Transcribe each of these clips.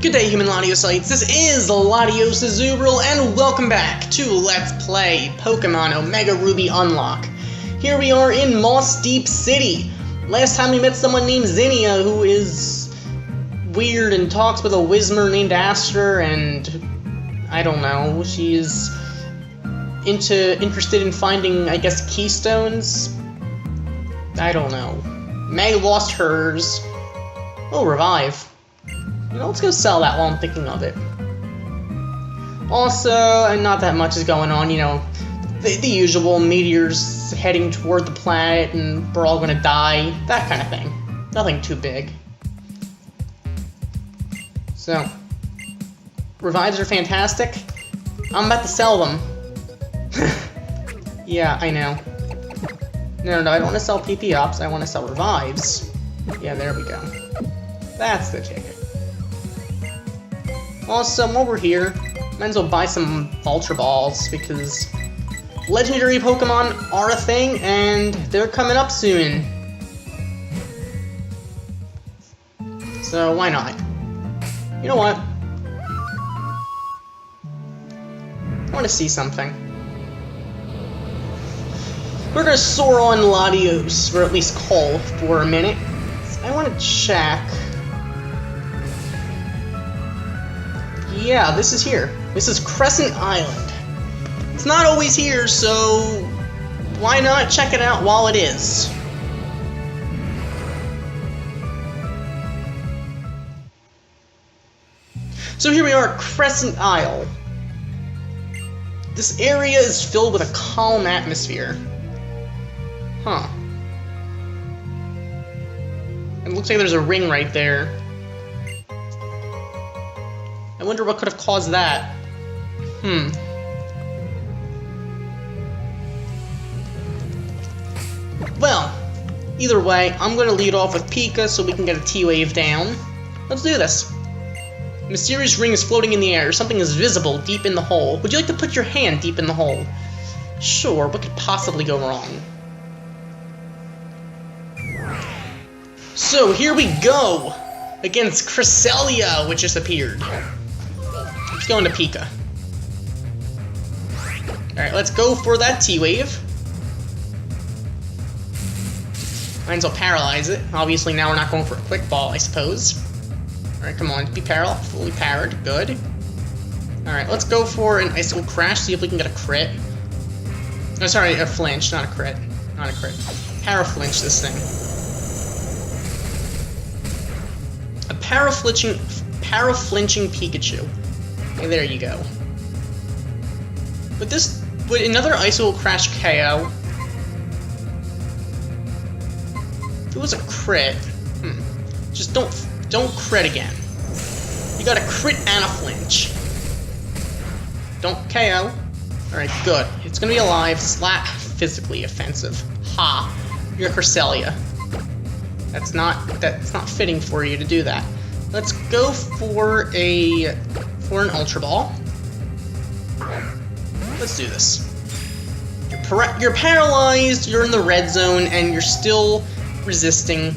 Good day, human Latiosites. This is LatiosAzurill, and welcome back to Let's Play Pokemon Omega Ruby Unlock. Here we are in Moss Deep City. Last time we met someone named Zinnia, who is weird and talks with a Whismer named Aster, and I don't know, she's interested in finding, I guess, keystones? I don't know. Meg lost hers. Oh, revive. You know, let's go sell that while I'm thinking of it. Also, and not that much is going on, you know, the usual meteors heading toward the planet and we're all gonna die, that kind of thing. Nothing too big. So, revives are fantastic. I'm about to sell them. Yeah, I know. No, I don't want to sell PP Ops, I want to sell revives. Yeah, there we go. That's the ticket. Also, while we're here, might as well buy some Ultra Balls, because legendary Pokemon are a thing, and they're coming up soon. So, why not? You know what? I want to see something. We're gonna soar on Latios, or at least Cole, for a minute. I want to check. Yeah, this is here. This is Crescent Island. It's not always here, so why not check it out while it is? So here we are at Crescent Isle. This area is filled with a calm atmosphere. Huh. It looks like there's a ring right there. I wonder what could have caused that. Well, either way, I'm going to lead off with Pika so we can get a T-Wave down. Let's do this. A mysterious ring is floating in the air. Something is visible deep in the hole. Would you like to put your hand deep in the hole? Sure, what could possibly go wrong? So, here we go! Against Cresselia, which just appeared. Let's go into Pika. Alright, let's go for that T-Wave. Might as well paralyze it. Obviously, now we're not going for a quick ball, I suppose. Alright, come on, be fully powered. Good. Alright, let's go for an Icicle Crash, see if we can get a crit. Oh, sorry, a flinch, not a crit. Not a crit. Para-flinch this thing. A para-flinching Pikachu. Okay, there you go. Would another Icicle Crash KO? If it was a crit, just don't crit again. You got a crit and a flinch. Don't KO. Alright, good. It's gonna be alive, physically offensive. Ha! You're Cresselia. That's not fitting for you to do that. Let's go for an Ultra Ball. Let's do this. You're paralyzed, you're in the red zone, and you're still resisting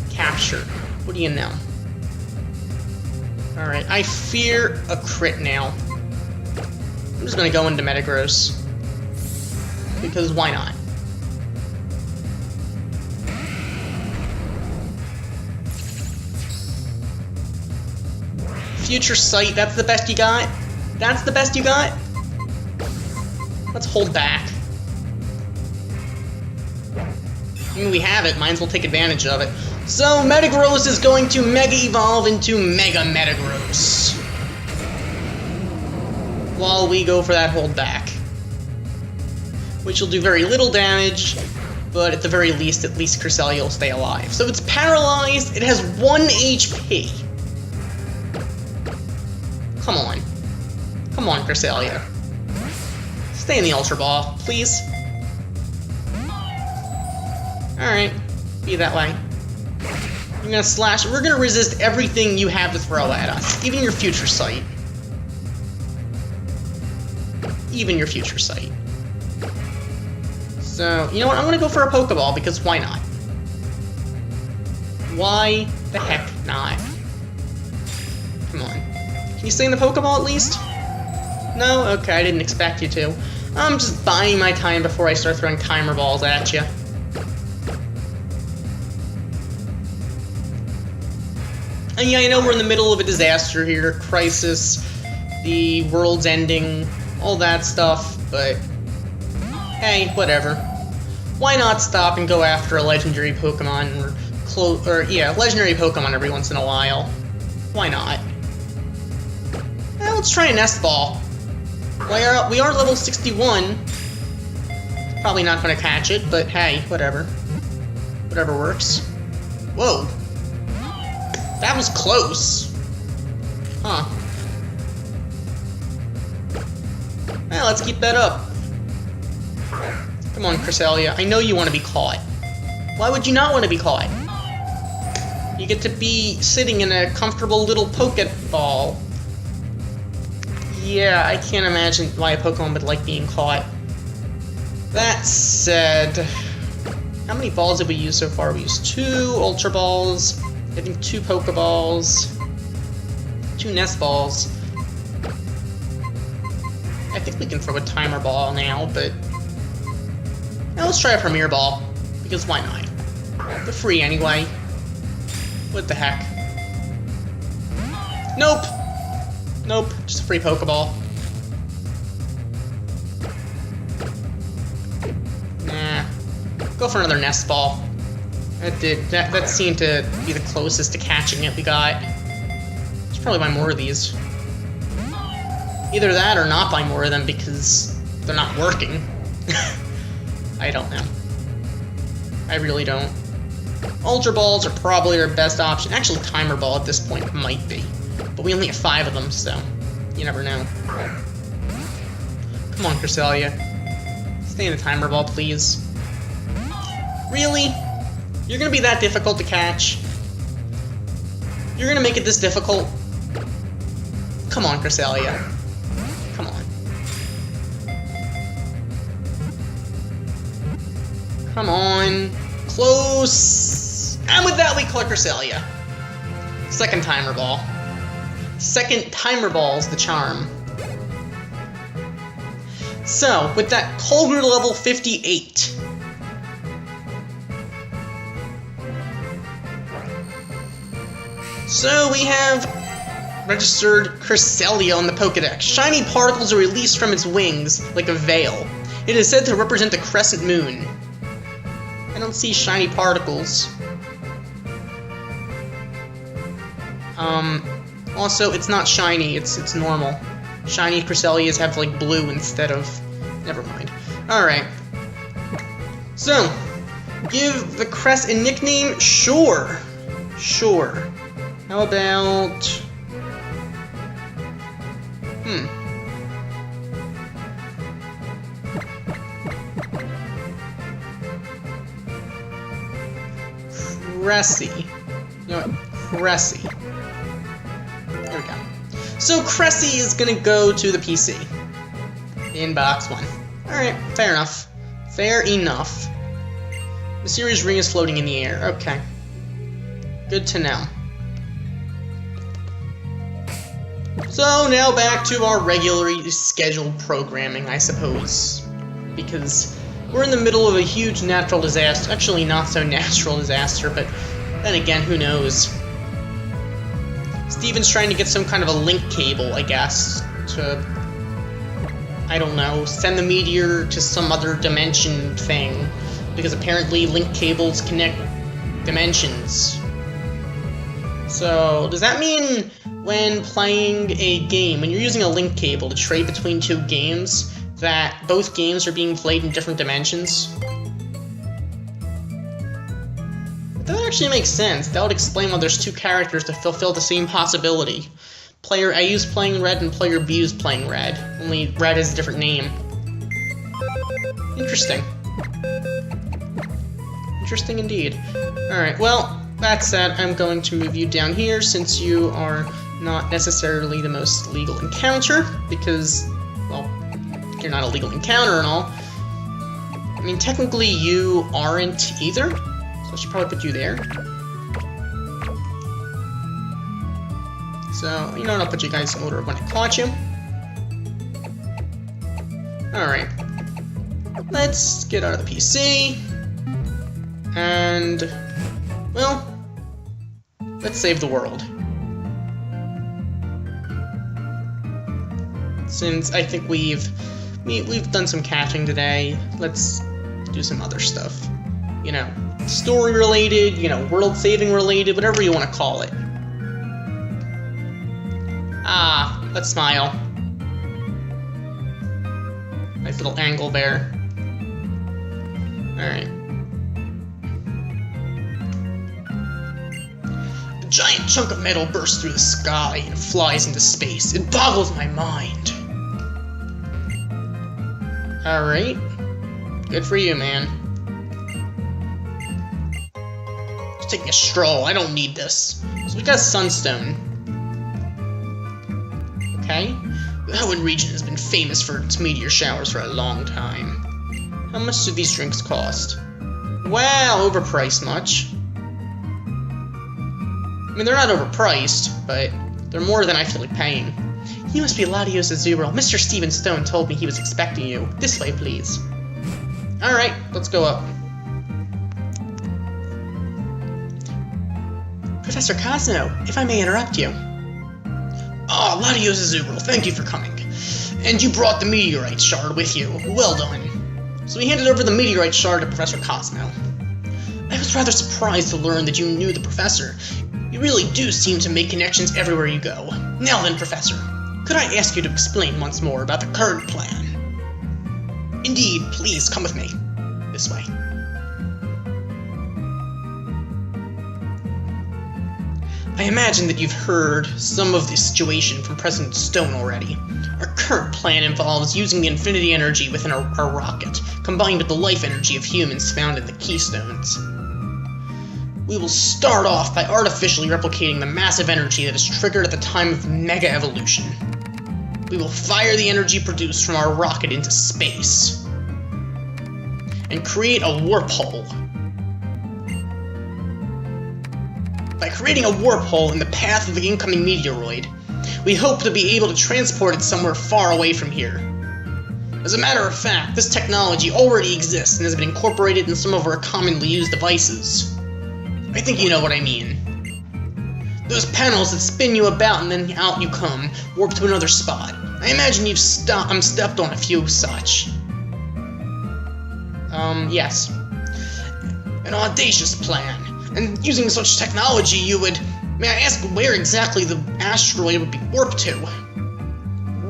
capture. What do you know? Alright, I fear a crit now. I'm just gonna go into Metagross. Because why not? Future Sight, that's the best you got? That's the best you got? Let's hold back. I mean, we have it, might as well take advantage of it. So, Metagross is going to Mega Evolve into Mega Metagross. While we go for that hold back. Which will do very little damage, but at the very least, Cresselia will stay alive. So it's paralyzed, it has 1 HP. Come on. Come on, Cresselia. Stay in the Ultra Ball, please. Alright, be that way. I'm gonna slash. We're gonna resist everything you have to throw at us. Even your Future Sight. Even your Future Sight. So, you know what? I'm gonna go for a Pokeball, because why not? Why the heck not? Come on. Can you stay in the Pokeball at least? No? Okay, I didn't expect you to. I'm just buying my time before I start throwing timer balls at you. And yeah, I know we're in the middle of a disaster here, crisis, the world's ending, all that stuff, but hey, whatever. Why not stop and go after a legendary Pokemon, legendary Pokemon every once in a while? Why not? Let's try a Nest Ball. We are level 61. Probably not going to catch it, but hey, whatever. Whatever works. Whoa. That was close. Huh. Well, let's keep that up. Come on, Cresselia. I know you want to be caught. Why would you not want to be caught? You get to be sitting in a comfortable little Pokeball. Yeah, I can't imagine why a Pokemon would like being caught. That said, how many balls have we used so far? We used 2 Ultra Balls, I think 2 Pokeballs, 2 Nest Balls. I think we can throw a Timer Ball now, but now let's try a Premier Ball, because why not? They're free anyway. What the heck? Nope! Nope, just a free Pokeball. Nah. Go for another Nest Ball. That seemed to be the closest to catching it we got. Let's probably buy more of these. Either that or not buy more of them because they're not working. I don't know. I really don't. Ultra Balls are probably our best option. Actually, Timer Ball at this point might be. But we only have 5 of them, so you never know. Come on, Cresselia. Stay in the Timer Ball, please. Really? You're gonna be that difficult to catch? You're gonna make it this difficult? Come on, Cresselia. Come on. Come on. Close. And with that, we call Cresselia. Second Timer Ball. Second Timer Ball's the charm. So, with that, Colger level 58. So, we have registered Cresselia on the Pokedex. Shiny particles are released from its wings, like a veil. It is said to represent the crescent moon. I don't see shiny particles. Also, it's not shiny, it's normal. Shiny Cresselias have, like, blue instead of... Never mind. Alright. So, give the crest a nickname? Sure. Sure. How about... Cressy. You know what? Cressy. There we go. So Cressy is gonna go to the PC. In box 1. Alright, fair enough. Fair enough. Mysterious ring is floating in the air. Okay. Good to know. So now back to our regularly scheduled programming, I suppose. Because we're in the middle of a huge natural disaster. Actually, not so natural disaster, but then again, who knows? Steven's trying to get some kind of a link cable, I guess, to, I don't know, send the meteor to some other dimension thing. Because apparently link cables connect dimensions. So, does that mean when playing a game, when you're using a link cable to trade between 2 games, that both games are being played in different dimensions? That would actually make sense. That would explain why there's 2 characters to fulfill the same possibility. Player A is playing red and player B is playing red. Only red has a different name. Interesting. Interesting indeed. Alright, well, that said, I'm going to move you down here since you are not necessarily the most legal encounter, because, well, you're not a legal encounter and all. I mean, technically you aren't either, so I should probably put you there. So, you know what, I'll put you guys in order when I caught you. Alright. Let's get out of the PC. And, well, let's save the world. Since I think we've done some catching today, let's do some other stuff. You know, story related, you know, world saving related, whatever you want to call it. Ah, let's smile. Nice little angle there. Alright. A giant chunk of metal bursts through the sky and flies into space. It boggles my mind. Alright. Good for you, man. Just taking a stroll. I don't need this. So we got Sunstone. Okay. The Hoenn region has been famous for its meteor showers for a long time. How much do these drinks cost? Wow, overpriced much. I mean, they're not overpriced, but they're more than I feel like paying. You must be LatiosAzurill. Mr. Stephen Stone told me he was expecting you. This way, please. Alright, let's go up. Professor Cosmo, if I may interrupt you. Oh, LatiosAzurill, thank you for coming. And you brought the Meteorite Shard with you. Well done. So we handed over the Meteorite Shard to Professor Cosmo. I was rather surprised to learn that you knew the Professor. You really do seem to make connections everywhere you go. Now then, Professor, could I ask you to explain once more about the current plan? Indeed, please come with me. This way. I imagine that you've heard some of the situation from President Stone already. Our current plan involves using the infinity energy within our rocket, combined with the life energy of humans found in the keystones. We will start off by artificially replicating the massive energy that is triggered at the time of mega evolution. We will fire the energy produced from our rocket into space and create a warp hole. By creating a warp hole in the path of the incoming meteoroid, we hope to be able to transport it somewhere far away from here. As a matter of fact, this technology already exists and has been incorporated in some of our commonly used devices. I think you know what I mean. Those panels that spin you about and then out you come, warp to another spot. I imagine you've stepped on a few such. Yes. An audacious plan. And using such technology, you would... May I ask where exactly the asteroid would be warped to?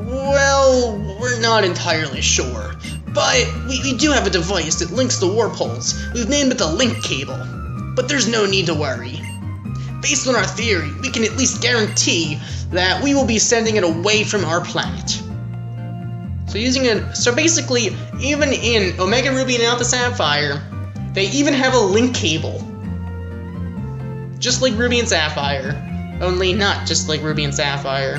Well, we're not entirely sure. But we do have a device that links the warp holes. We've named it the link cable. But there's no need to worry. Based on our theory, we can at least guarantee that we will be sending it away from our planet. So basically, even in Omega Ruby and Alpha Sapphire, they even have a link cable. Just like Ruby and Sapphire, only not just like Ruby and Sapphire.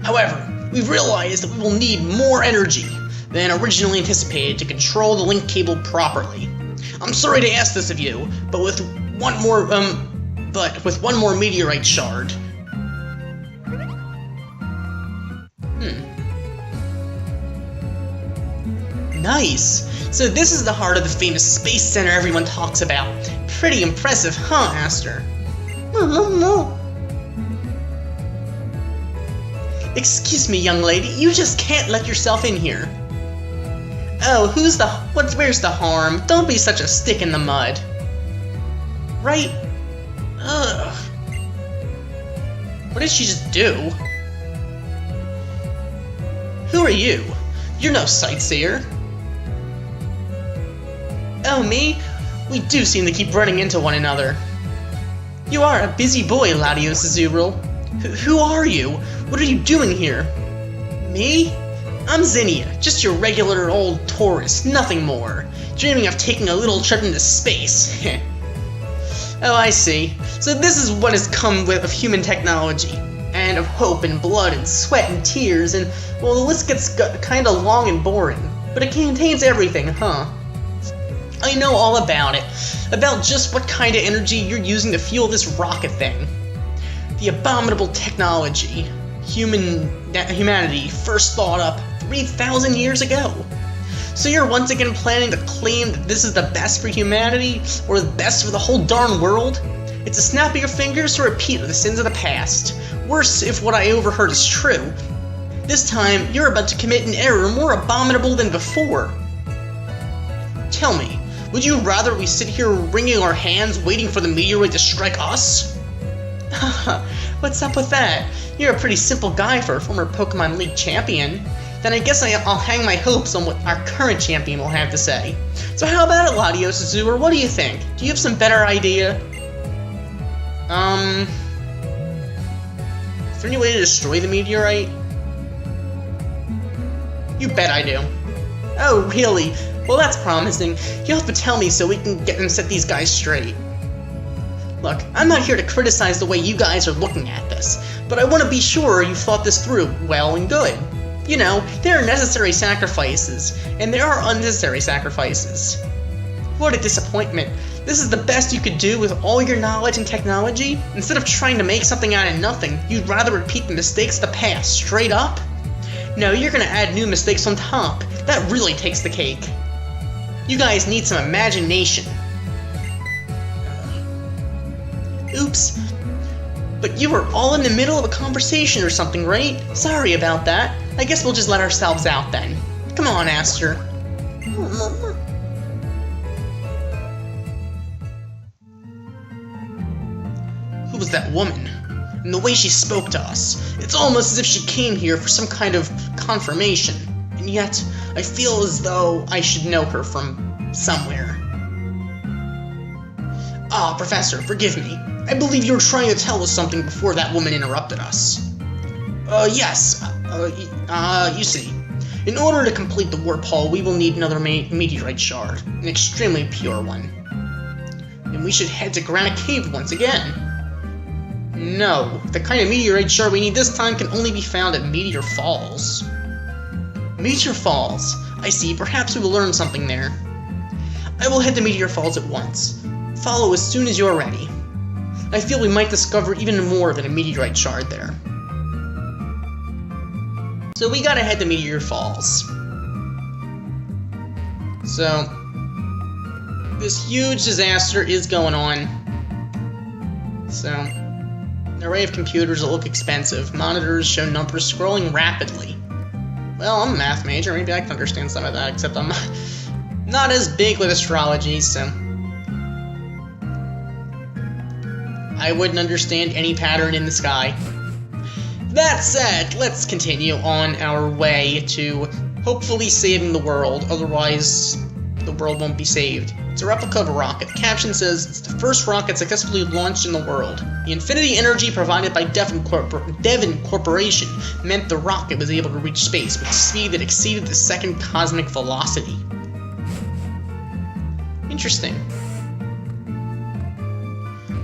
However, we've realized that we will need more energy than originally anticipated to control the link cable properly. I'm sorry to ask this of you, but with one more meteorite shard. Nice! So this is the heart of the famous space center everyone talks about. Pretty impressive, huh, Aster? Excuse me, young lady, you just can't let yourself in here. Oh, where's the harm? Don't be such a stick in the mud. Right? Ugh. What did she just do? Who are you? You're no sightseer. Oh, me? We do seem to keep running into one another. You are a busy boy, LatiosAzurill. Who are you? What are you doing here? Me? I'm Zinnia, just your regular old tourist, nothing more. Dreaming of taking a little trip into space. Oh, I see. So this is what has come of human technology. And of hope and blood and sweat and tears and, well, the list gets kinda long and boring. But it contains everything, huh? I know all about it. About just what kind of energy you're using to fuel this rocket thing. The abominable technology humanity first thought up 3,000 years ago. So you're once again planning to claim that this is the best for humanity, or the best for the whole darn world? It's a snap of your fingers to repeat the sins of the past. Worse if what I overheard is true. This time, you're about to commit an error more abominable than before. Tell me, would you rather we sit here wringing our hands waiting for the meteorite to strike us? Haha, what's up with that? You're a pretty simple guy for a former Pokemon League champion. Then I guess I'll hang my hopes on what our current champion will have to say. So how about it, LatiosAzurill? What do you think? Do you have some better idea? Is there any way to destroy the meteorite? You bet I do. Oh, really? Well, that's promising. You'll have to tell me so we can get and set these guys straight. Look, I'm not here to criticize the way you guys are looking at this, but I want to be sure you've thought this through well and good. You know, there are necessary sacrifices, and there are unnecessary sacrifices. What a disappointment. This is the best you could do with all your knowledge and technology? Instead of trying to make something out of nothing, you'd rather repeat the mistakes of the past straight up? No, you're gonna add new mistakes on top. That really takes the cake. You guys need some imagination. Oops. But you were all in the middle of a conversation or something, right? Sorry about that. I guess we'll just let ourselves out then. Come on, Aster. Who was that woman? And the way she spoke to us. It's almost as if she came here for some kind of confirmation. And yet, I feel as though I should know her from somewhere. Ah, Professor, forgive me. I believe you were trying to tell us something before that woman interrupted us. Yes. You see. In order to complete the warp hull, we will need another meteorite shard. An extremely pure one. And we should head to Granite Cave once again. No. The kind of meteorite shard we need this time can only be found at Meteor Falls. Meteor Falls. I see. Perhaps we will learn something there. I will head to Meteor Falls at once. Follow as soon as you're ready. I feel we might discover even more than a meteorite shard there. So we gotta head to Meteor Falls. So, this huge disaster is going on. So, an array of computers that look expensive. Monitors show numbers scrolling rapidly. Well, I'm a math major, maybe I can understand some of that, except I'm not as big with astrology, so I wouldn't understand any pattern in the sky. That said, let's continue on our way to hopefully saving the world, otherwise the world won't be saved. It's a replica of a rocket. The caption says, it's the first rocket successfully launched in the world. The infinity energy provided by Devon Corporation meant the rocket was able to reach space with a speed that exceeded the second cosmic velocity. Interesting.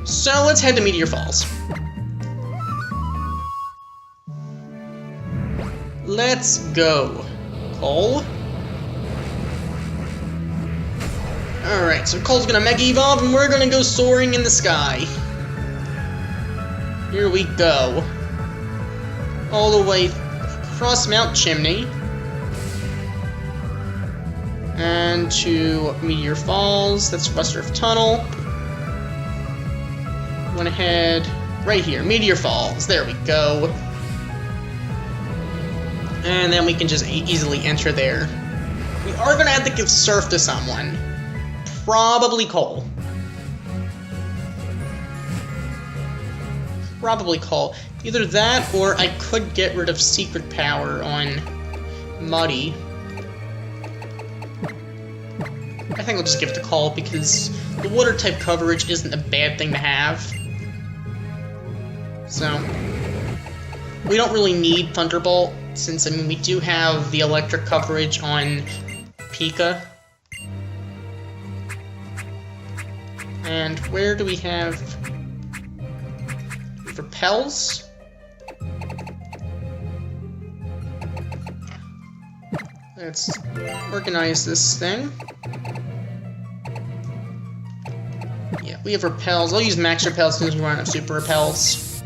So let's head to Meteor Falls. Let's go. Cole? Alright, so Cole's gonna Mega Evolve and we're gonna go soaring in the sky. Here we go. All the way across Mount Chimney. And to Meteor Falls. That's West Earth Tunnel. Went ahead right here, Meteor Falls. There we go. And then we can just easily enter there. We are going to have to give Surf to someone. Probably Cole. Probably Cole. Either that, or I could get rid of Secret Power on Muddy. I think I'll just give it to Cole, because the water-type coverage isn't a bad thing to have. So, we don't really need Thunderbolt, since, I mean, we do have the electric coverage on Pika. And where do we have... Repels? Let's organize this thing. Yeah, we have repels. I'll use max repels since we run out of super repels.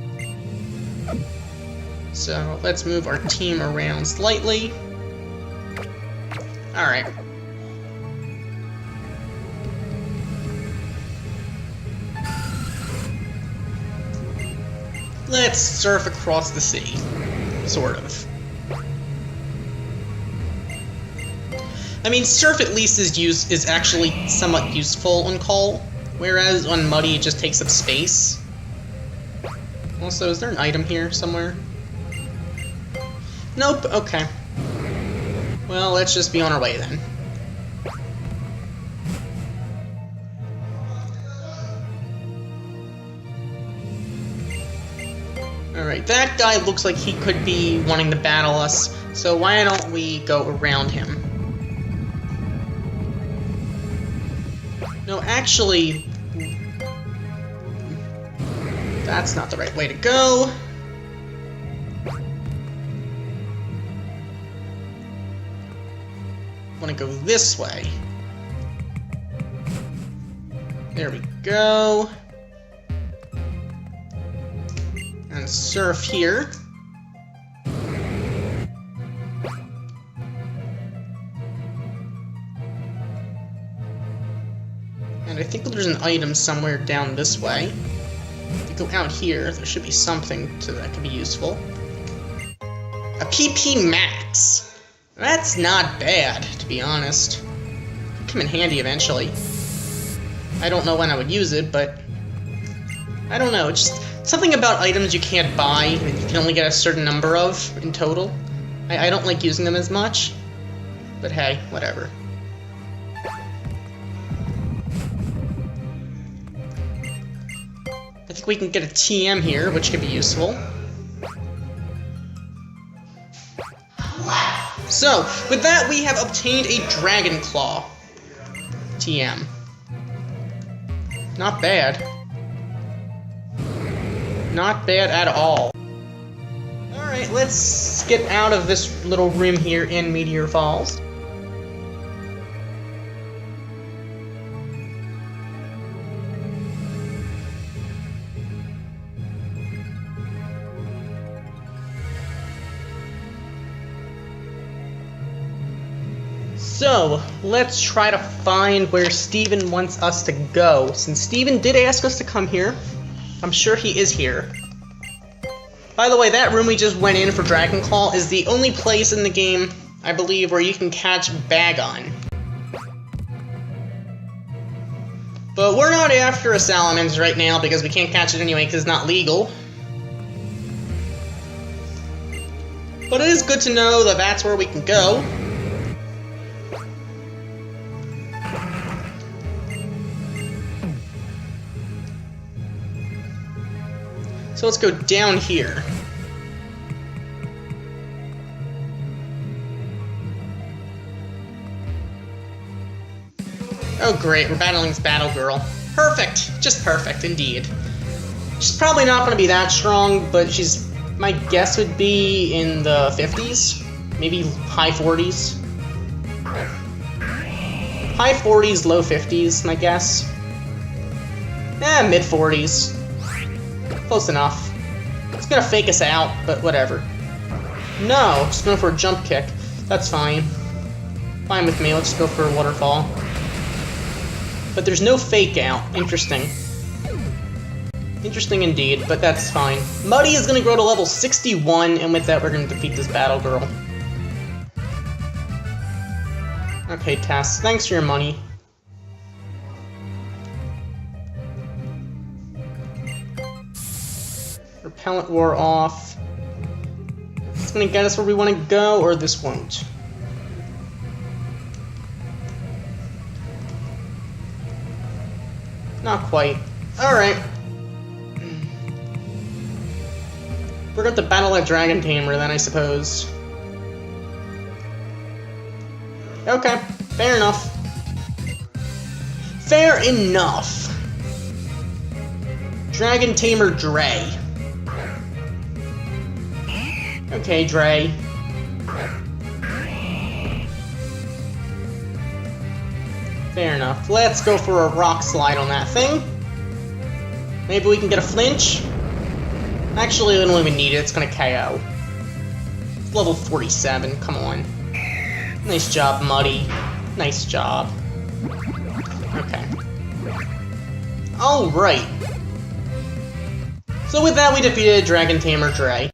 So let's move our team around slightly. Alright. Let's surf across the sea. Sort of. I mean, surf at least is actually somewhat useful on Call, whereas on Muddy it just takes up space. Also, is there an item here somewhere? Nope, okay. Well, let's just be on our way then. Alright, that guy looks like he could be wanting to battle us, so why don't we go around him? No, actually, that's not the right way to go. I want to go this way. There we go. And surf here. And I think there's an item somewhere down this way. If you go out here, there should be something that could be useful. A PP Max. That's not bad, to be honest. Could come in handy eventually. I don't know when I would use it, but I don't know. Just something about items you can't buy that you can only get a certain number of in total. I don't like using them as much, but hey, whatever. I think we can get a TM here, which could be useful. So, with that, we have obtained a Dragon Claw. TM. Not bad. Not bad at all. Alright, let's get out of this little room here in Meteor Falls. So, let's try to find where Steven wants us to go. Since Steven did ask us to come here, I'm sure he is here. By the way, that room we just went in for Dragon Claw is the only place in the game, I believe, where you can catch Bagon. But we're not after a Salamence right now because we can't catch it anyway because it's not legal. But it is good to know that that's where we can go. So let's go down here. Oh great, we're battling this Battle Girl. Perfect! Just perfect, indeed. She's probably not going to be that strong, but she's... my guess would be in the 50s? Maybe high 40s? High 40s, low 50s, my guess. Mid 40s. Close enough. It's gonna fake us out, but whatever. No, just going for a jump kick. That's fine. Fine with me, let's go for a waterfall. But there's no fake out. Interesting. Interesting indeed, but that's fine. Muddy is gonna grow to level 61, and with that we're gonna defeat this Battle Girl. Okay, Tess, thanks for your money. Repellent wore off. Is this gonna get us where we want to go, or this won't? Not quite. Alright. We're going to battle a Dragon Tamer then, I suppose. Okay, fair enough. Fair enough. Dragon Tamer Dre. Okay, Dre. Fair enough. Let's go for a rock slide on that thing. Maybe we can get a flinch? Actually, we don't even need it. It's gonna KO. Level 47, come on. Nice job, Muddy. Nice job. Okay. Alright. So with that, we defeated Dragon Tamer Dre.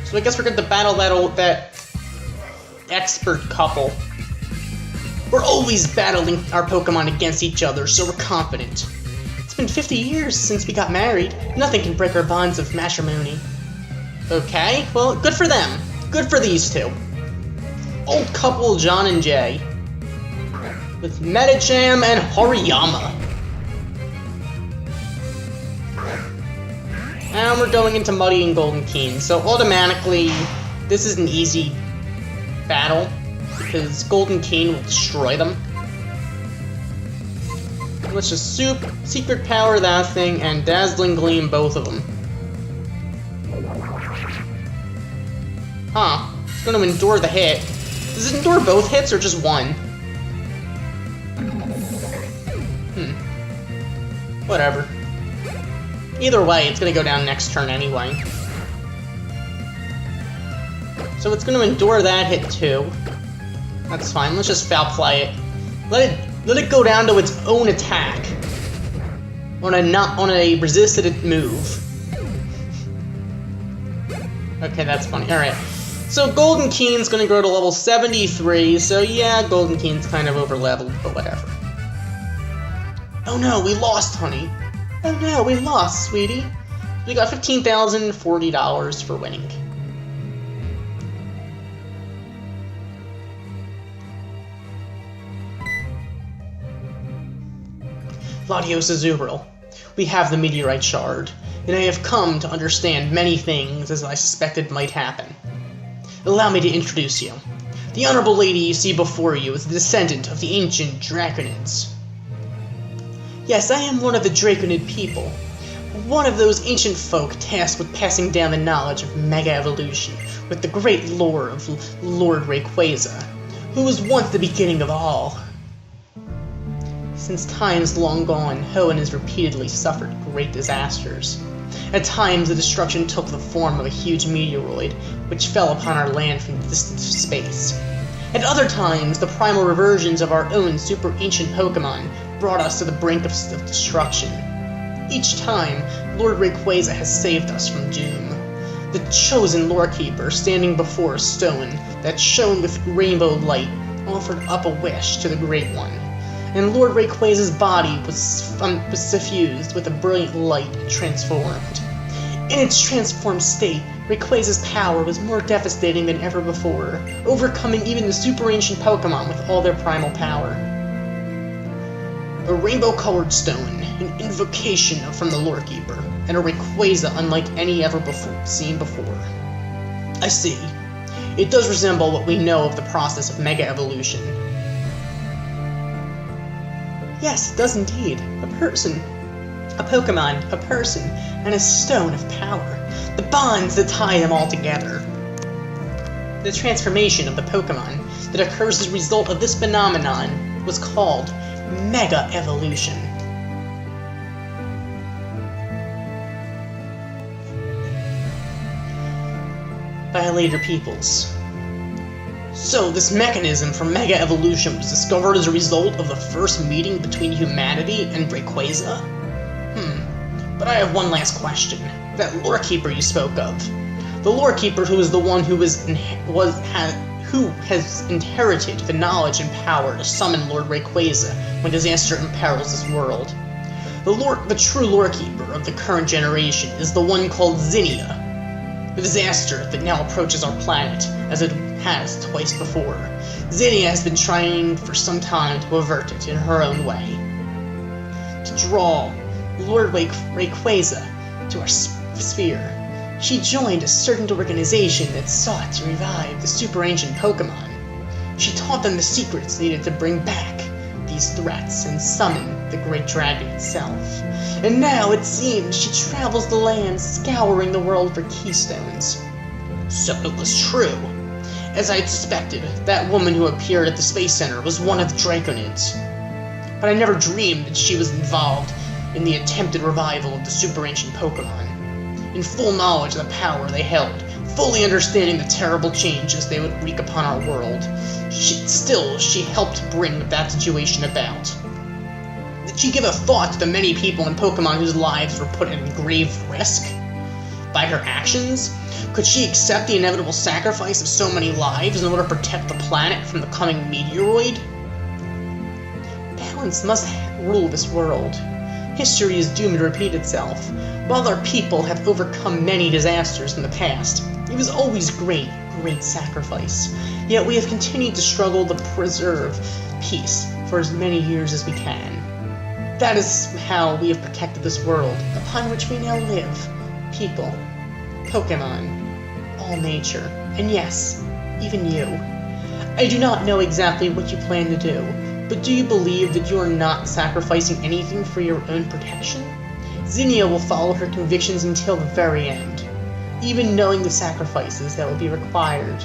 So I guess we're going to battle that expert couple. We're always battling our Pokemon against each other, so we're confident. It's been 50 years since we got married. Nothing can break our bonds of matrimony. Okay, well, good for them. Good for these two. Old couple John and Jay. With Medicham and Hariyama. And we're going into Muddy and Golden Keen, so automatically, this is an easy battle, because Golden Keen will destroy them. Let's just Secret Power that thing, and Dazzling Gleam both of them. Huh, it's going to endure the hit. Does it endure both hits, or just one? Whatever. Either way, it's going to go down next turn anyway. So it's going to endure that hit too. That's fine. Let's just foul play it. Let it go down to its own attack on a resisted move. Okay, that's funny. All right. So Golden Keen's going to grow to level 73. So yeah, Golden Keen's kind of over leveled, but whatever. Oh no, we lost, honey. Oh no, we lost, sweetie. We got $15,040 for winning. LatiosAzurill, we have the Meteorite Shard, and I have come to understand many things as I suspected might happen. Allow me to introduce you. The honorable lady you see before you is the descendant of the ancient Draconids. Yes, I am one of the Draconid people, one of those ancient folk tasked with passing down the knowledge of Mega Evolution with the great lore of Lord Rayquaza, who was once the beginning of all. Since times long gone, Hoenn has repeatedly suffered great disasters. At times, the destruction took the form of a huge meteoroid, which fell upon our land from distant space. At other times, the primal reversions of our own super ancient Pokemon brought us to the brink of destruction. Each time, Lord Rayquaza has saved us from doom. The chosen Lorekeeper, standing before a stone that shone with rainbow light, offered up a wish to the Great One, and Lord Rayquaza's body was suffused with a brilliant light and transformed. In its transformed state, Rayquaza's power was more devastating than ever before, overcoming even the super ancient Pokemon with all their primal power. A rainbow-colored stone, an invocation from the Lorekeeper, and a Rayquaza unlike any ever seen before. I see. It does resemble what we know of the process of Mega Evolution. Yes, it does indeed. A person. A Pokemon, a person, and a stone of power. The bonds that tie them all together. The transformation of the Pokemon that occurs as a result of this phenomenon was called Mega Evolution. By later peoples. So, this mechanism for Mega Evolution was discovered as a result of the first meeting between humanity and Rayquaza? But I have one last question. That Lorekeeper you spoke of. The Lorekeeper who is the one who has inherited the knowledge and power to summon Lord Rayquaza when disaster imperils this world. The true Lorekeeper of the current generation is the one called Zinnia, the disaster that now approaches our planet, as it has twice before. Zinnia has been trying for some time to avert it in her own way. To draw Lord Rayquaza to our sphere, she joined a certain organization that sought to revive the super ancient Pokemon. She taught them the secrets needed to bring back these threats and summon the great dragon itself. And now, it seems, she travels the land scouring the world for keystones. So it was true. As I had suspected, that woman who appeared at the Space Center was one of the Draconids. but I never dreamed that she was involved in the attempted revival of the super ancient Pokemon. In full knowledge of the power they held, fully understanding the terrible changes they would wreak upon our world, she helped bring that situation about. Did she give a thought to the many people in Pokemon whose lives were put in grave risk by her actions? Could she accept the inevitable sacrifice of so many lives in order to protect the planet from the coming meteoroid? Balance must rule this world. History is doomed to repeat itself. While our people have overcome many disasters in the past, it was always great sacrifice. Yet we have continued to struggle to preserve peace for as many years as we can. That is how we have protected this world, upon which we now live. People, Pokemon, all nature, and yes, even you. I do not know exactly what you plan to do, but do you believe that you are not sacrificing anything for your own protection? Zinnia will follow her convictions until the very end, even knowing the sacrifices that will be required,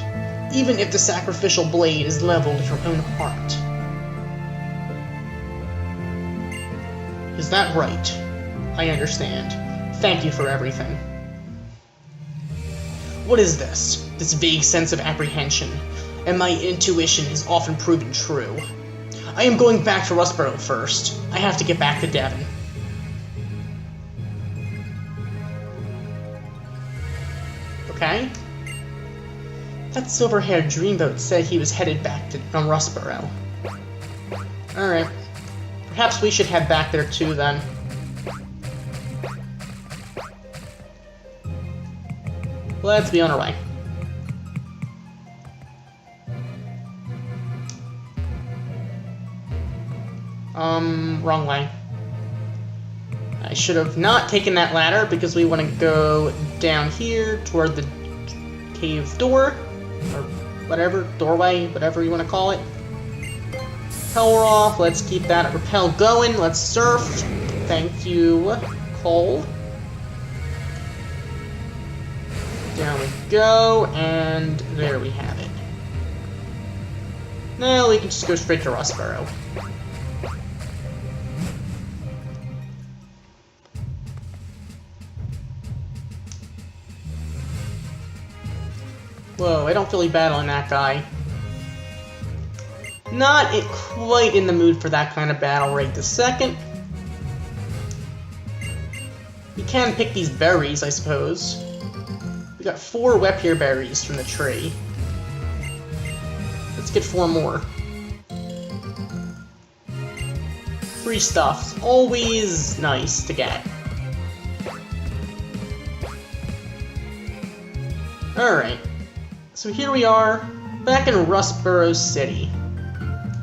even if the sacrificial blade is leveled at her own heart. Is that right? I understand. Thank you for everything. What is this? This vague sense of apprehension, and my intuition is often proven true. I am going back to Rustboro first. I have to get back to Devon. Okay. That silver-haired dreamboat said he was headed back to Rustboro. Alright. Perhaps we should head back there too, then. Let's be on our way. Wrong way. I should have not taken that ladder because we want to go down here toward the cave door, or whatever, doorway, whatever you want to call it. Repel off, let's keep that repel going, let's surf. Thank you, Cole. Down we go, and there we have it. Now we can just go straight to Rustboro. Whoa, I don't feel bad on that guy. Not quite in the mood for that kind of battle right this second. We can pick these berries, I suppose. We got 4 Wepier berries from the tree. Let's get 4 more. Free stuff. Always nice to get. Alright. So here we are, back in Rustboro City.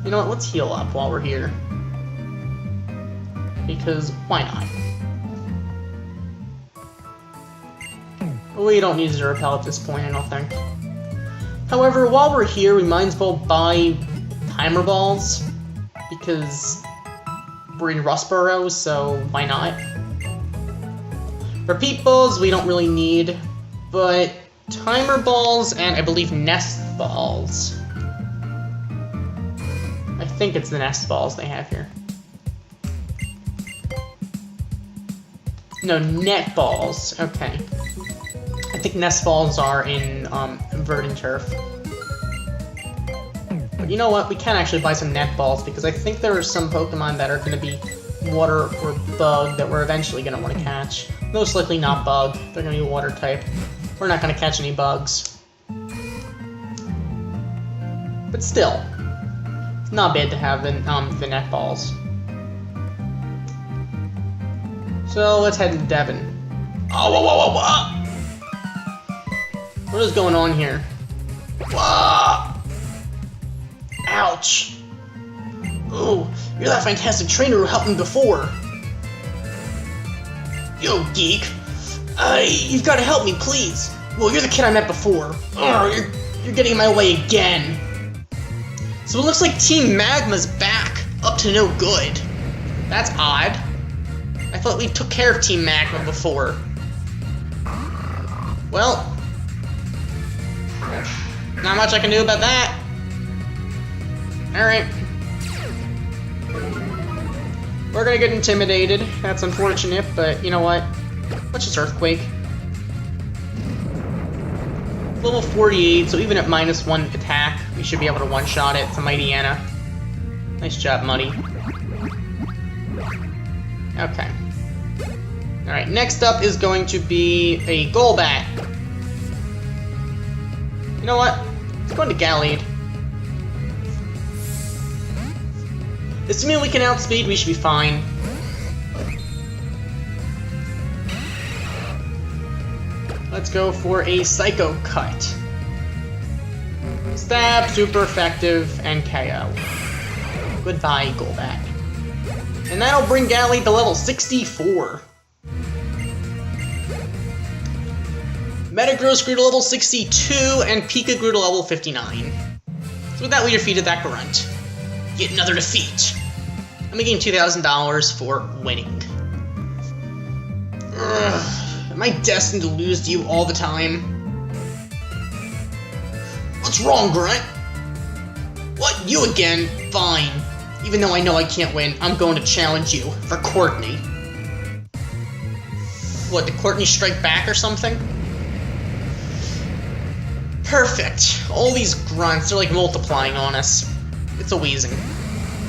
You know what, let's heal up while we're here. Because, why not? We don't need to repel at this point, I don't think. However, while we're here, we might as well buy timer balls. Because we're in Rustboro, so why not? Repeat balls we don't really need, but timer balls and I believe nest balls. I think it's the nest balls they have here. No, net balls. Okay. I think nest balls are in Verdant Turf. But you know what? We can actually buy some net balls because I think there are some Pokemon that are going to be water or bug that we're eventually going to want to catch. Most likely not bug. They're going to be water type. We're not going to catch any bugs. But still, it's not bad to have the net balls. So let's head to Devon. Oh, whoa, whoa, whoa, whoa! What is going on here? Whoa! Ouch! Ooh, you're that fantastic trainer who helped me before. Yo, geek. You've got to help me, please. Well, you're the kid I met before. Oh, you're getting in my way again. So it looks like Team Magma's back, up to no good. That's odd. I thought we took care of Team Magma before. Well, not much I can do about that. Alright. We're gonna get intimidated. That's unfortunate, but you know what? Let's just Earthquake. Level 48, so even at -1 attack, we should be able to one-shot it. It's a Mighty Anna. Nice job, Muddy. Okay. Alright, next up is going to be a Golbat. You know what? Let's go into Gallade. Assuming we can outspeed, we should be fine. Let's go for a Psycho Cut. Stab, super effective, and KO. Goodbye, Golbat. And that'll bring Gallade to level 64. Metagross grew to level 62, and Pika grew to level 59. So with that, we defeated that Grunt. Yet another defeat. I'm making $2,000 for winning. Ugh. Am I destined to lose to you all the time? What's wrong, Grunt? What, you again? Fine. Even though I know I can't win, I'm going to challenge you for Courtney. What, did Courtney strike back or something? Perfect. All these grunts, they're like multiplying on us. It's a wheezing.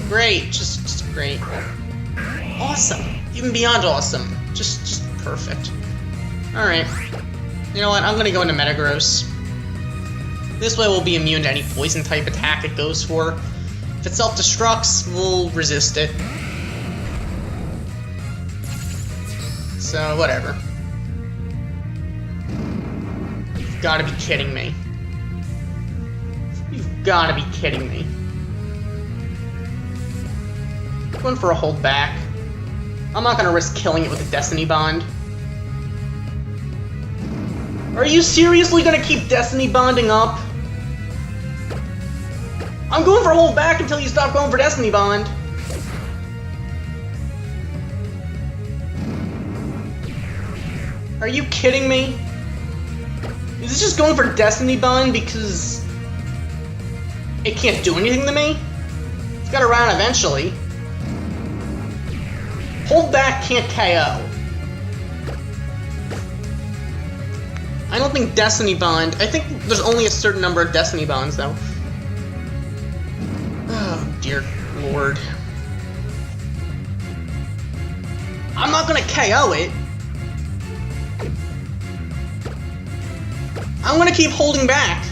Great, just great. Awesome. Even beyond awesome. Just perfect. Alright. You know what, I'm gonna go into Metagross. This way we'll be immune to any poison type attack it goes for. If it self-destructs, we'll resist it. So, whatever. You've gotta be kidding me. You've gotta be kidding me. Going for a hold back. I'm not gonna risk killing it with a Destiny Bond. Are you seriously gonna keep Destiny Bonding up? I'm going for a hold back until you stop going for Destiny Bond. Are you kidding me? Is this just going for Destiny Bond because it can't do anything to me? It's gotta run out eventually. Hold back can't KO. I don't think Destiny Bond... I think there's only a certain number of Destiny Bonds, though. Oh, dear lord. I'm not gonna KO it. I'm gonna keep holding back.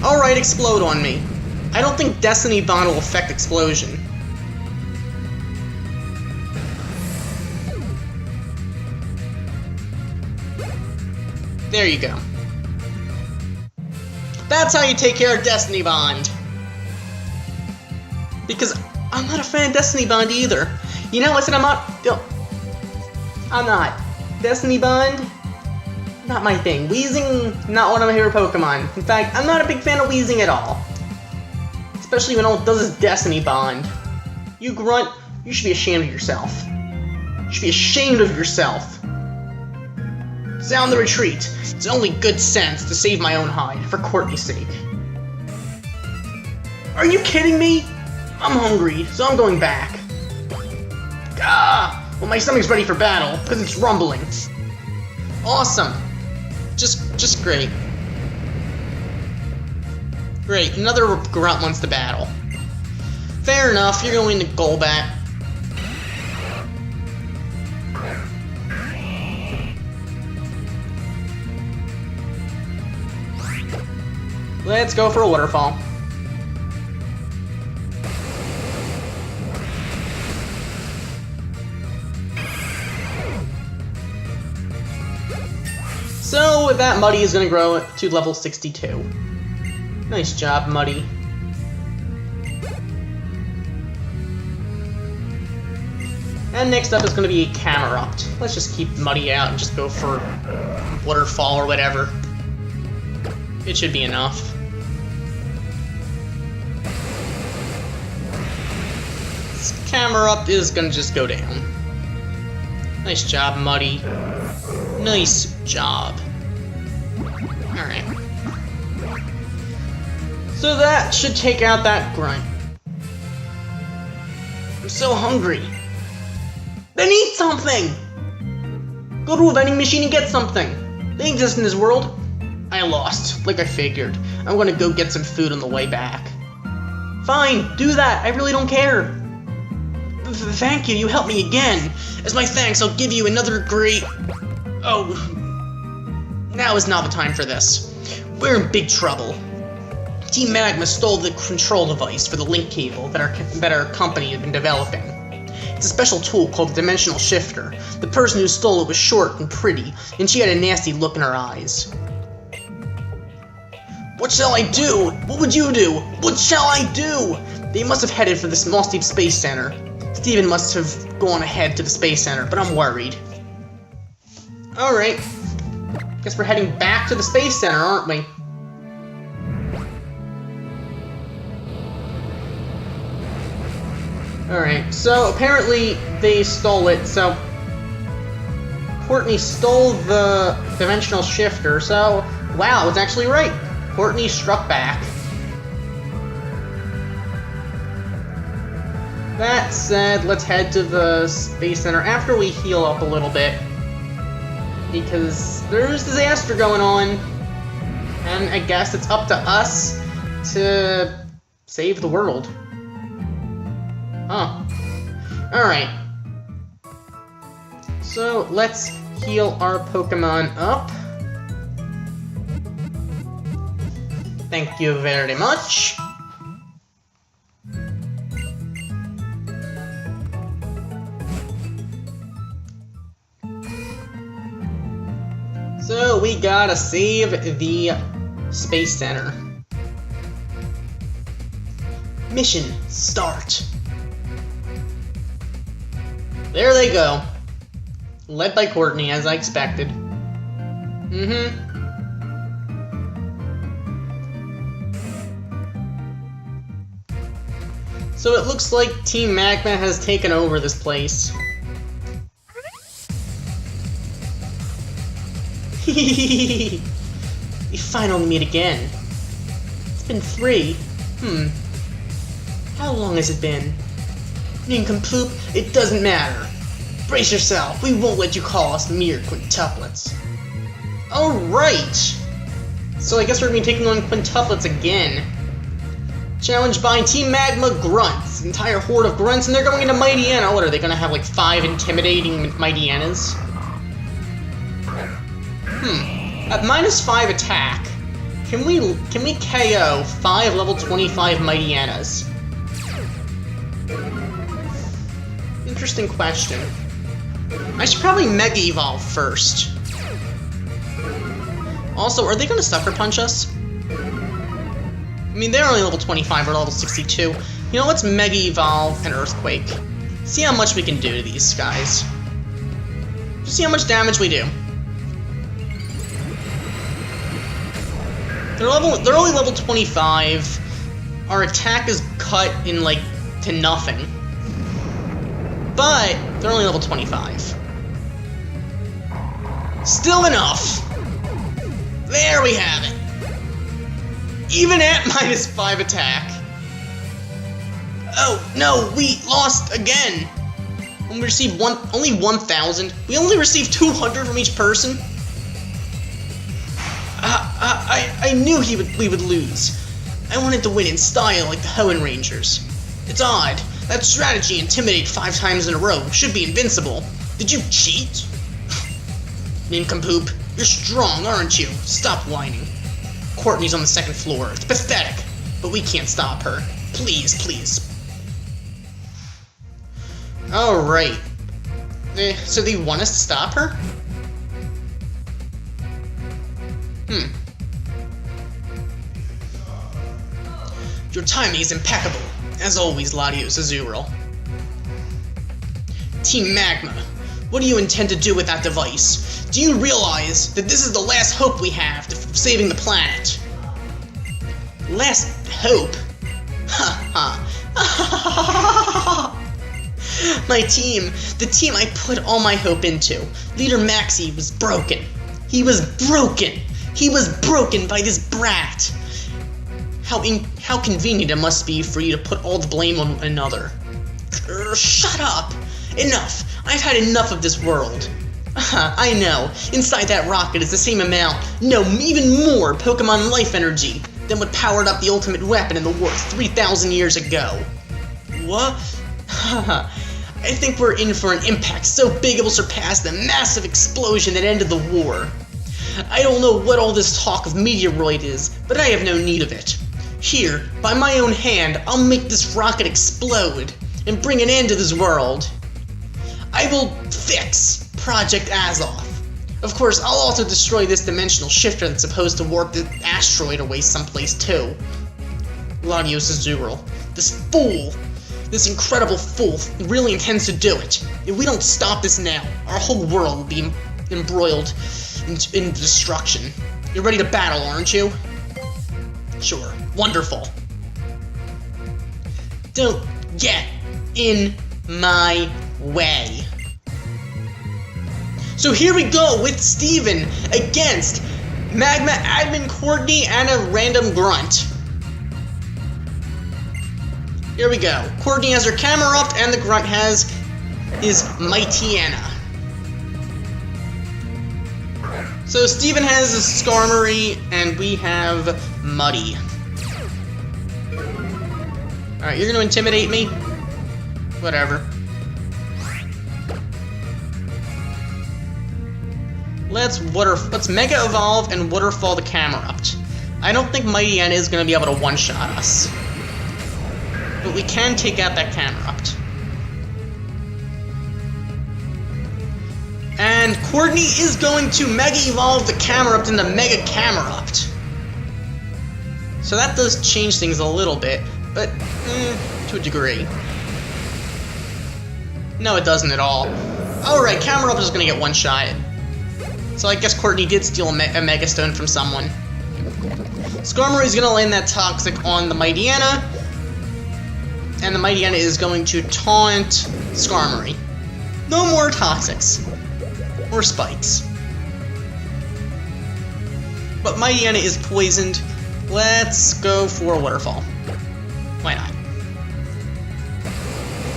Alright, explode on me. I don't think Destiny Bond will affect Explosion. There you go. That's how you take care of Destiny Bond. Because I'm not a fan of Destiny Bond either. You know, I said I'm not. Destiny Bond, not my thing. Weezing, not one of my favorite Pokemon. In fact, I'm not a big fan of Weezing at all. Especially when all it does is Destiny Bond. You Grunt, you should be ashamed of yourself. You should be ashamed of yourself. Sound the retreat. It's only good sense to save my own hide, for Courtney's sake. Are you kidding me? I'm hungry, so I'm going back. Ah! Well, my stomach's ready for battle, because it's rumbling. Awesome. Just great. Great, another Grunt wants to battle. Fair enough, you're going to Golbat. Let's go for a Waterfall. So with that, Muddy is going to grow to level 62. Nice job, Muddy. And next up is going to be Camerupt. Let's just keep Muddy out and just go for Waterfall or whatever. It should be enough. Camerupt is gonna just go down. Nice job, Muddy. Nice job. Alright. So that should take out that grunt. I'm so hungry. Then eat something! Go to a vending machine and get something. They exist in this world. I lost, like I figured. I'm gonna go get some food on the way back. Fine, do that. I really don't care. Thank you, you helped me again. As my thanks, I'll give you another great... Oh. Now is not the time for this. We're in big trouble. Team Magma stole the control device for the link cable that our company had been developing. It's a special tool called the Dimensional Shifter. The person who stole it was short and pretty, and she had a nasty look in her eyes. What shall I do? What would you do? What shall I do? They must have headed for the Meowstic Space Center. Steven must have gone ahead to the Space Center, but I'm worried. Alright. Guess we're heading back to the Space Center, aren't we? Alright, so apparently they stole it, so... Courtney stole the Dimensional Shifter, so... Wow, it's actually right. Courtney struck back. That said, let's head to the Space Center after we heal up a little bit. Because there's disaster going on. And I guess it's up to us to save the world. Huh. Alright. So, let's heal our Pokemon up. Thank you very much. So, we gotta save the Space Center. Mission start. There they go. Led by Courtney, as I expected. So it looks like Team Magma has taken over this place. We finally meet again. It's been 3. How long has it been? Nincompoop, it doesn't matter. Brace yourself, we won't let you call us mere quintuplets. Alright! So I guess we're gonna be taking on quintuplets again. Challenged by Team Magma Grunts. Entire horde of grunts, and they're going into Mightyena. What, are they gonna have like 5 intimidating Mightyenas? At -5 attack, can we KO 5 level 25 Mightyenas? Interesting question. I should probably Mega Evolve first. Also, are they gonna Sucker Punch us? I mean, they're only level 25 or level 62. You know, let's Mega Evolve and Earthquake. See how much we can do to these guys. Just see how much damage we do. They're only level 25. Our attack is cut in like to nothing. But they're only level 25. Still enough. There we have it. Even at -5 attack. Oh no, we lost again. When we received only 1,000. We only received 200 from each person. I knew we would lose. I wanted to win in style like the Hoenn Rangers. It's odd. That strategy, intimidate 5 times in a row, should be invincible. Did you cheat? Nincompoop, you're strong, aren't you? Stop whining. Courtney's on the 2nd floor. It's pathetic, but we can't stop her. Please, please. Alright. So they want us to stop her? Your timing is impeccable. As always, LatiosAzurill. Team Magma, what do you intend to do with that device? Do you realize that this is the last hope we have for saving the planet? Last hope? Ha ha. My team, the team I put all my hope into, Leader Maxie was broken. He was broken. He was broken by this brat. How convenient it must be for you to put all the blame on another. Shut up! Enough! I've had enough of this world. I know. Inside that rocket is the same amount, no, even more Pokemon life energy than what powered up the ultimate weapon in the war 3,000 years ago. What? I think we're in for an impact so big it will surpass the massive explosion that ended the war. I don't know what all this talk of meteoroid is, but I have no need of it. Here, by my own hand, I'll make this rocket explode and bring an end to this world. I will fix Project Azoth. Of course, I'll also destroy this dimensional shifter that's supposed to warp the asteroid away someplace too. LatiosAzurill. This fool! This incredible fool really intends to do it. If we don't stop this now, our whole world will be embroiled in destruction. You're ready to battle, aren't you? Sure. Wonderful. Don't get in my way. So here we go with Steven against Magma Admin Courtney and a random grunt. Here we go. Courtney has her camera up and the grunt has his Mightyena. So Steven has a Skarmory and we have Muddy. Alright, you're gonna intimidate me? Whatever. Let's Mega Evolve and Waterfall the Camerupt. I don't think Mightyena is gonna be able to one-shot us. But we can take out that Camerupt. And Courtney is going to Mega Evolve the Camerupt into Mega Camerupt. So that does change things a little bit, but to a degree. No, it doesn't at all. Alright, Camerupt is gonna get one-shotted. So I guess Courtney did steal a Mega Stone from someone. Skarmory is gonna land that Toxic on the Mightyena. And the Mightyena is going to taunt Skarmory. No more Toxics. Or Spikes. But Mightyena is poisoned. Let's go for a Waterfall. Why not?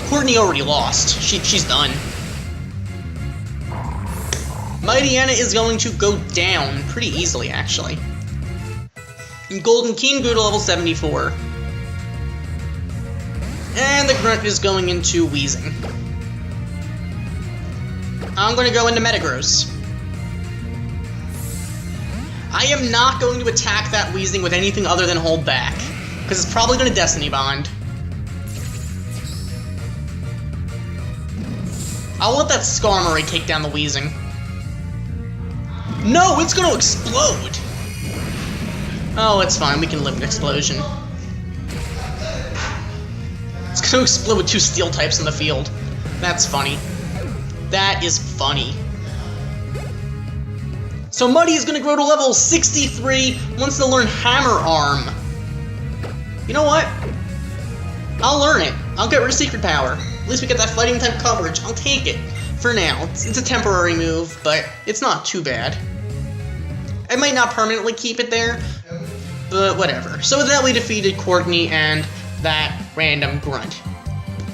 Courtney already lost. She's done. Mightyena is going to go down pretty easily, actually. And Golden Keen grew to level 74. And the grunt is going into Wheezing. I'm going to go into Metagross. I am not going to attack that Wheezing with anything other than Hold Back, because it's probably going to Destiny Bond. I'll let that Skarmory take down the Wheezing. No, it's going to explode! Oh, it's fine, we can live an explosion. It's going to explode with two Steel types in the field. That's funny. That is funny. So Muddy is going to grow to level 63, wants to learn Hammer Arm. You know what? I'll learn it. I'll get rid of Secret Power. At least we get that fighting type coverage. I'll take it. For now. It's a temporary move, but it's not too bad. I might not permanently keep it there, but whatever. So with that, we defeated Courtney and that random grunt.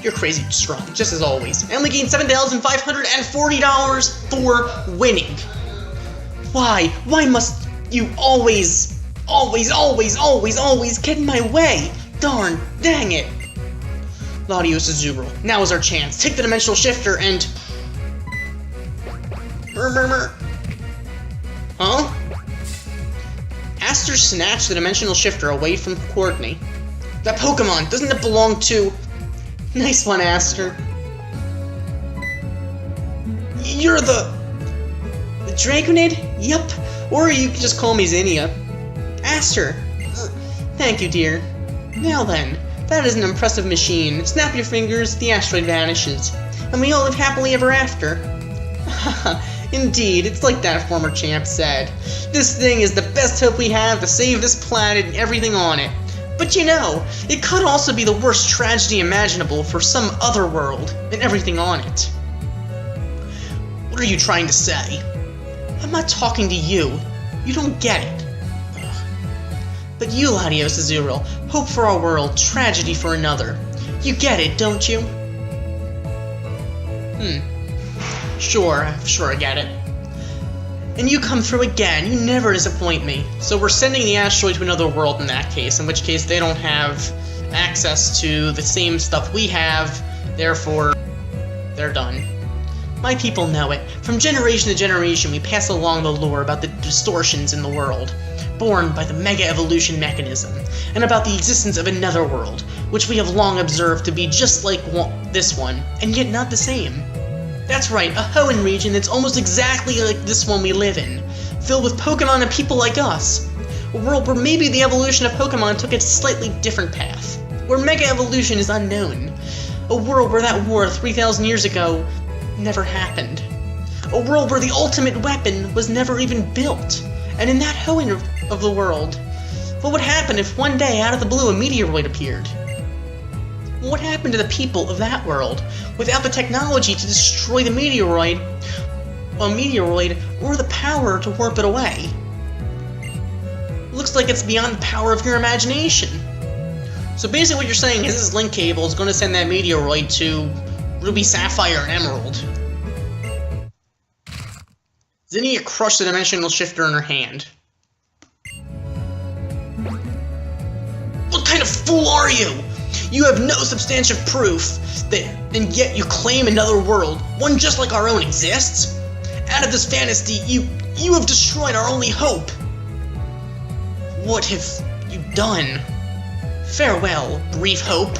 You're crazy strong, just as always. And we gained $7,540 for winning. Why? Why must you always get in my way? Darn, dang it. LatiosAzurill, now is our chance. Take the Dimensional Shifter and... Huh? Aster snatched the Dimensional Shifter away from Courtney. That Pokemon, doesn't it belong to... Nice one, Aster. You're the Dragonid? Yup. Or you can just call me Zinnia. Aster. Thank you, dear. Now then, that is an impressive machine. Snap your fingers, the asteroid vanishes. And we all live happily ever after. Indeed, it's like that former champ said. This thing is the best hope we have to save this planet and everything on it. But you know, it could also be the worst tragedy imaginable for some other world and everything on it. What are you trying to say? I'm not talking to you. You don't get it. But you, LatiosAzurill, hope for our world, tragedy for another. You get it, don't you? Sure I get it. And you come through again, you never disappoint me. So we're sending the asteroid to another world in that case, in which case they don't have access to the same stuff we have, therefore, they're done. My people know it. From generation to generation, we pass along the lore about the distortions in the world, born by the mega-evolution mechanism, and about the existence of another world, which we have long observed to be just like this one, and yet not the same. That's right, a Hoenn region that's almost exactly like this one we live in, filled with Pokemon and people like us. A world where maybe the evolution of Pokemon took a slightly different path, where Mega Evolution is unknown. A world where that war 3,000 years ago never happened. A world where the ultimate weapon was never even built. And in that Hoenn of the world, what would happen if one day, out of the blue, a meteoroid appeared? What happened to the people of that world without the technology to destroy the meteoroid, or the power to warp it away? Looks like it's beyond the power of your imagination. So basically what you're saying is this link cable is going to send that meteoroid to Ruby, Sapphire, and Emerald. Zinnia crushed the dimensional shifter in her hand. What kind of fool are you? You have no substantive proof and yet you claim another world, one just like our own, exists? Out of this fantasy, you have destroyed our only hope. What have you done? Farewell, brief hope.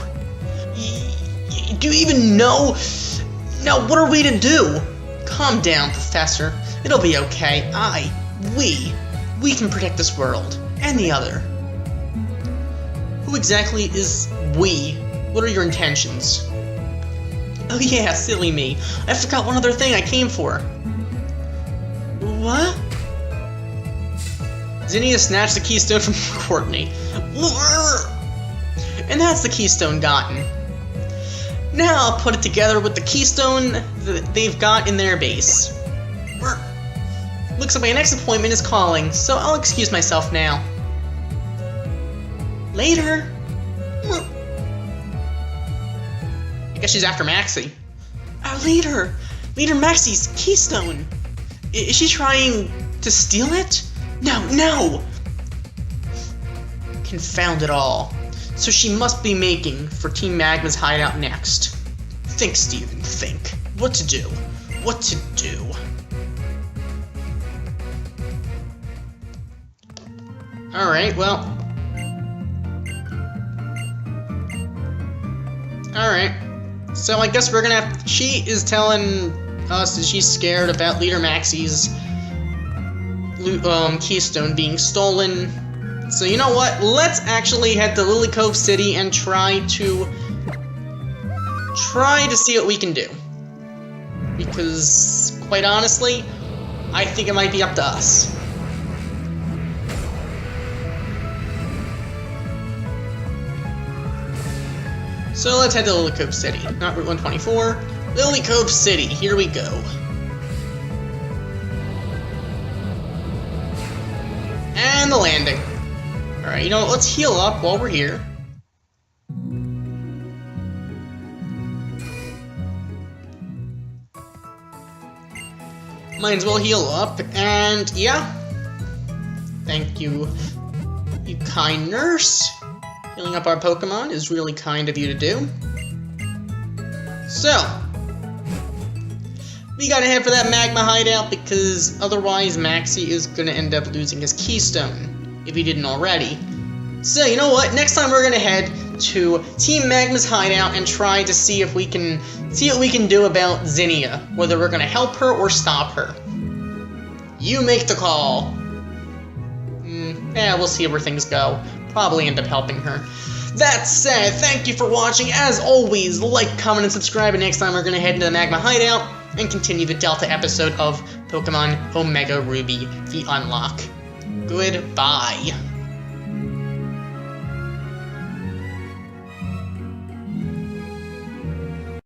Do you even know? Now, what are we to do? Calm down, Professor. It'll be okay. We can protect this world, and the other. Who exactly is we? What are your intentions? Oh yeah, silly me. I forgot one other thing I came for. What? Zinnia snatched the keystone from Courtney. And that's the keystone gotten. Now I'll put it together with the keystone that they've got in their base. Looks like my next appointment is calling, so I'll excuse myself now. Later. I guess she's after Maxie. Our leader Maxie's keystone. Is she trying to steal it? No! Confound it all. So she must be making for Team Magma's hideout next. Think, Steven, think. What to do? Alright, well. Alright. So I guess we're gonna have... She is telling us that she's scared about Leader Maxie's keystone being stolen. So you know what? Let's actually head to Lily Cove City and try to see what we can do. Because, quite honestly, I think it might be up to us. So let's head to Lily Cove City. Not Route 124. Lily Cove City. Here we go. And the landing. Alright, you know what? Let's heal up while we're here. Might as well heal up, and yeah. Thank you, you kind nurse. Healing up our Pokemon is really kind of you to do. So, we gotta head for that Magma hideout because otherwise Maxie is gonna end up losing his keystone, if he didn't already. So, you know what? Next time we're gonna head to Team Magma's hideout and try to see if we can what we can do about Zinnia, whether we're gonna help her or stop her. You make the call. Yeah, we'll see where things go. Probably end up helping her. That said, thank you for watching. As always, like, comment, and subscribe. And next time we're gonna head into the Magma hideout and continue the Delta episode of Pokemon Omega Ruby, the Unlock. Goodbye.